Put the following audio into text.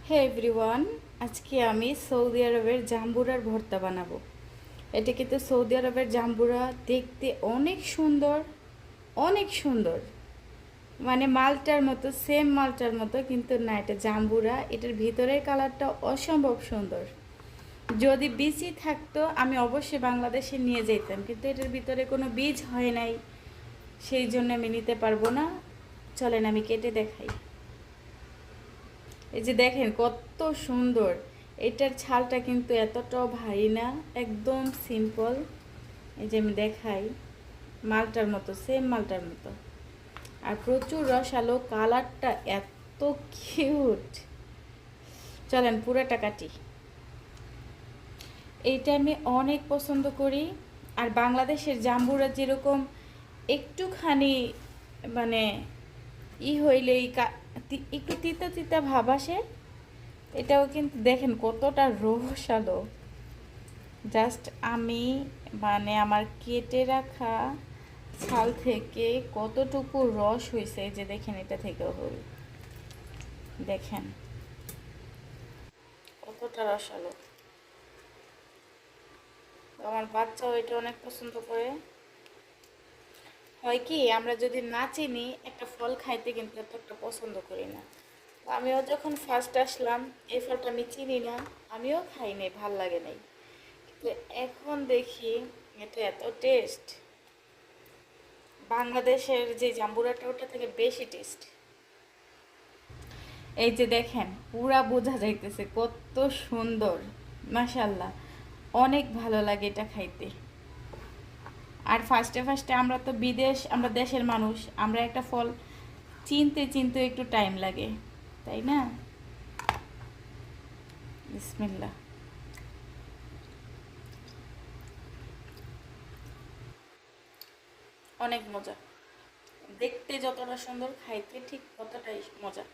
হে everyone, আজকে আমি Saudi আরবের জাম্বুরার ভর্তা বানাবো। এটা কিন্তু সৌদি আরবের জাম্বুরা দেখতে অনেক সুন্দর, অনেক সুন্দর। মানে মালটার মতো, সেম মালটার মতো, কিন্তু না, এটা জাম্বুরা। এটার ভিতরের কালারটা অসম্ভব সুন্দর। যদি বীজই থাকতো আমি অবশ্যই বাংলাদেশে নিয়ে যেতাম, কিন্তু এটার ভিতরে কোনো বীজ হয় নাই, সেই জন্য আমি নিতে পারবো না। চলেন আমি কেটে দেখাই। এই যে দেখেন কত সুন্দর। এটার ছালটা কিন্তু এতটাও ভারী না, একদম সিম্পল। এই যে আমি দেখাই, মালটার মতো, সেম মালটার মতো। আর প্রচুর রসালো, কালারটা এত কিউট। চলেন পুরোটা কাটি। এইটা আমি অনেক পছন্দ করি। আর বাংলাদেশের জাম্বুরা যেরকম একটুখানি মানে হইলেই একটু তিতা তিতা ভাব আসে, এটাও কিন্তু দেখেন কতটা রসালো। জাস্ট আমি আমার কেটে রাখা ছাল থেকে কতটুকু রস হয়েছে, যে দেখেন এটা থেকেও হবে, দেখেন কতটা রসালো। আমার বাচ্চাও এটা অনেক পছন্দ করে। হয় কি, আমরা যদি না চিনি একটা ফল খাইতে কিন্তু এত একটা পছন্দ করি না। আমিও যখন ফার্স্ট আসলাম, এই ফলটা আমি চিনি না, আমিও খাইনি, ভাল লাগে নাই। তো এখন দেখি এটা এত টেস্ট, বাংলাদেশের যে জাম্বুরাটা ওটা থেকে বেশি টেস্ট। এই যে দেখেন পুরা বোঝা যাইতেছে কত সুন্দর, মাশাল্লাহ। অনেক ভালো লাগে এটা খাইতে। আর ফার্স্টে ফার্স্টে আমরা তো আমরা দেশের মানুষ, আমরা একটা ফল চিনতে চিনতে একটু টাইম লাগে, তাই না? বিসমিল্লাহ। অনেক মজা, দেখতে যতটা সুন্দর, খাইতে ঠিক ততটাই মজা।